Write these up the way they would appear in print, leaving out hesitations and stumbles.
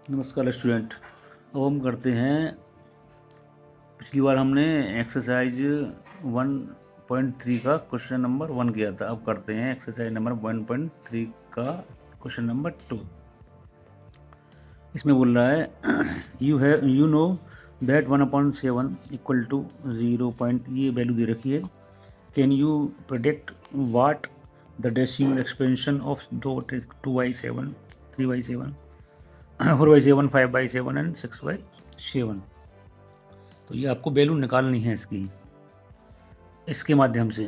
नमस्कार स्टूडेंट। अब हम करते हैं, पिछली बार हमने एक्सरसाइज 1.3 का क्वेश्चन नंबर 1 किया था। अब करते हैं एक्सरसाइज नंबर 1.3 का क्वेश्चन नंबर 2। इसमें बोल रहा है you know that 1/7 equal to 0 point, ये वैल्यू दे रखी है। Can you predict what the decimal expansion of 2/7, 3/7, 4/7, 5/7 and 6/7। तो ये आपको वैल्यू निकालनी है इसकी, इसके माध्यम से।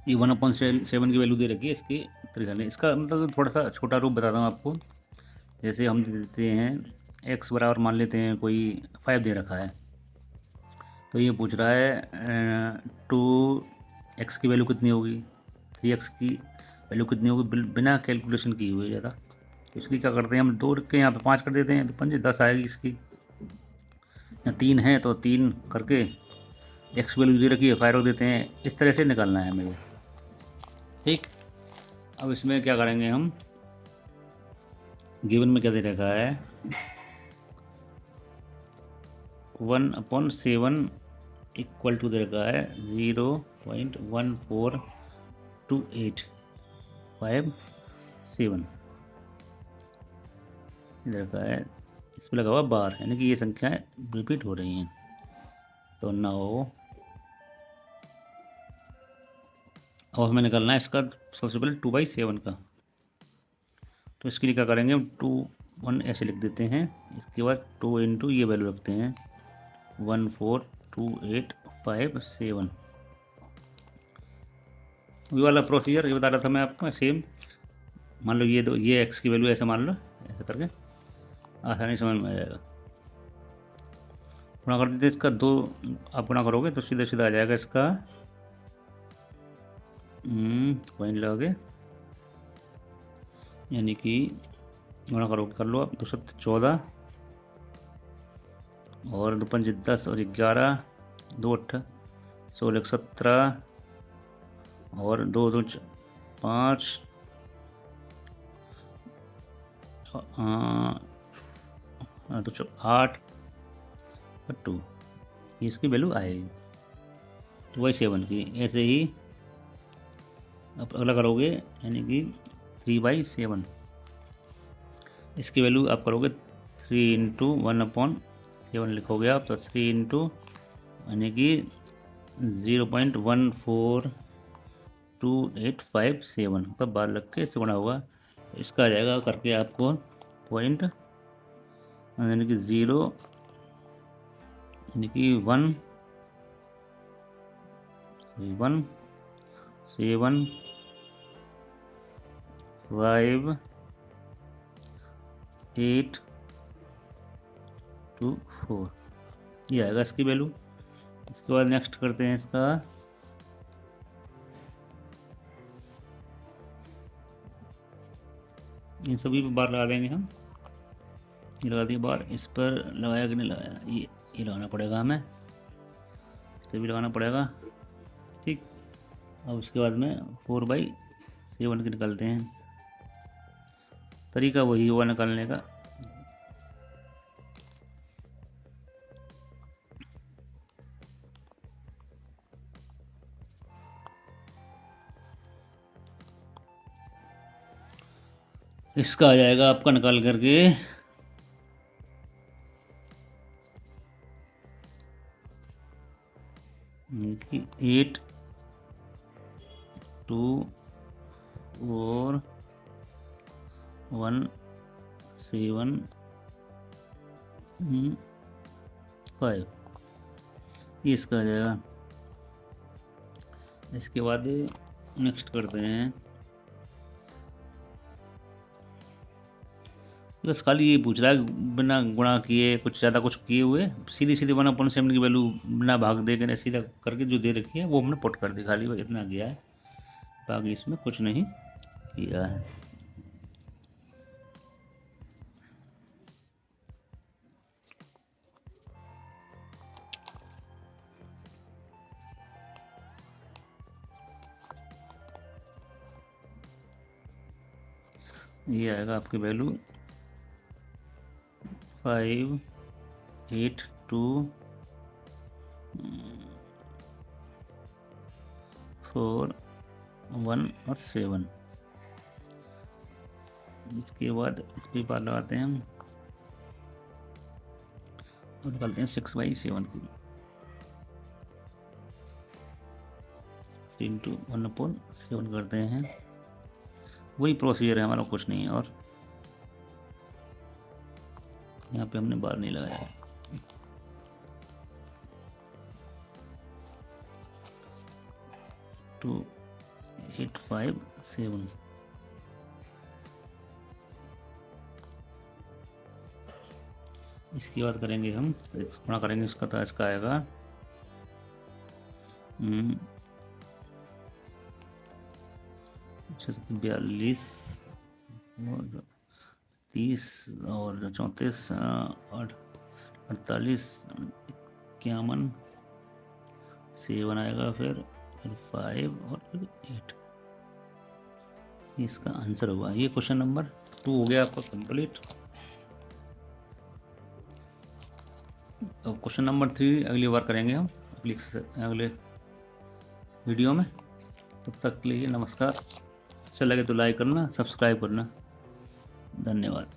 ये 1/7 की वैल्यू दे रखी है, इसकी तरीका नहीं। इसका मतलब थोड़ा सा छोटा रूप बताता हूँ आपको। जैसे हम देते हैं x बराबर, मान लेते हैं कोई 5 दे रखा है, तो ये पूछ रहा है 2x की वैल्यू कितनी होगी, 3x की वैल्यू कितनी होगी, बिना कैलकुलेशन किए हुए ज़्यादा। तो इसलिए क्या करते हैं हम, 2 के यहाँ पे 5 कर देते हैं, तो 5 10 आएगी इसकी। या 3 है तो 3 करके एक्स वैल्यू दे रखी है, 5 रख देते हैं। इस तरह से निकालना है हमें, ठीक। अब इसमें क्या करेंगे हम, गिवन में क्या दे रखा है, 1/7 इक्वल टू दे रखा है 0.14285 दे रखा है। इस पर लगा हुआ बार, यानी कि ये संख्याएं रिपीट हो रही हैं। तो 9, और हमें निकालना है इसका सबसे पहले 2/7 का। तो इसके लिए क्या करेंगे, हम 1 ऐसे लिख देते हैं। इसके बाद 2 इंटू ये वैल्यू रखते हैं 14285 ये वाला प्रोसीजर ये बता रहा था मैं आपको, सेम। मान लो ये एक्स की वैल्यू ऐसे मान लो, ऐसे करके आसानी समझ में आ जाएगा। गुणा कर देते इसका 2, आप गुणा करोगे तो सीधा सीधा आ जाएगा इसका, पॉइंट लगाओगे, यानी कि गुणा करोगे, कर लो आप, 2 7 14 और 2 5 10 और 11, 2 8 16 17 और 2 2 5 तो 8 और 2, ये इसकी वैल्यू आएगी 2/7 की। ऐसे ही अब अगला करोगे, यानी कि 3/7, इसकी वैल्यू आप करोगे 3 इंटू 1/7 लिखोगे आप, तो 3 इंटू यानी कि 0.14285 पर बाद लग के इससे बना होगा। इसका आ जाएगा करके आपको पॉइंट, यानी कि 0, यानी कि 1 7 5 8 2 4, ये आएगा इसकी वैल्यू। इसके बाद नेक्स्ट करते हैं इसका, इन सभी पर बार लगा देंगे हम। ये लगा दिया बार, इस पर लगाया कि नहीं लगाया, ये लगाना पड़ेगा हमें, इस पर भी लगाना पड़ेगा, ठीक। अब उसके बाद में 4/7 के निकालते हैं, तरीका वही हुआ निकालने का। इसका आ जाएगा आपका निकाल करके 8 2 4 1 7 5, ये इसका आ जाएगा। इसके बाद नेक्स्ट करते हैं, बस खाली ये पूछ रहा है बिना गुणा किए, कुछ ज़्यादा कुछ किए हुए, सीधी सीधी 1/7 की वैल्यू बिना भाग दे के सीधा करके जो दे रखी है वो हमने पुट कर दी, खाली बस इतना किया है, बाकी इसमें कुछ नहीं किया है। ये आएगा आपकी वैल्यू 5, 8, 2, 4, 1 और 7। इसके बाद इस पे पार लगाते हैं हम और निकालते हैं 6/7 की। 1/7 करते हैं। वही प्रोसीजर है हमारा, कुछ नहीं है। और यहाँ पे हमने बार नहीं लगाया है। 2, 8, 5, 7। इसकी बात करेंगे हम, गुणा करेंगे इसका, तो इसका आएगा 42 और 30 और 34 और 48, 51, 7 आएगा, फिर 5 और फिर 8। इसका आंसर हुआ। ये क्वेश्चन नंबर 2 हो गया आपका कंप्लीट। अब क्वेश्चन नंबर 3 अगली बार करेंगे हम अगले वीडियो में। तब तक के लिए नमस्कार। अच्छा लगे तो लाइक करना, सब्सक्राइब करना। धन्यवाद।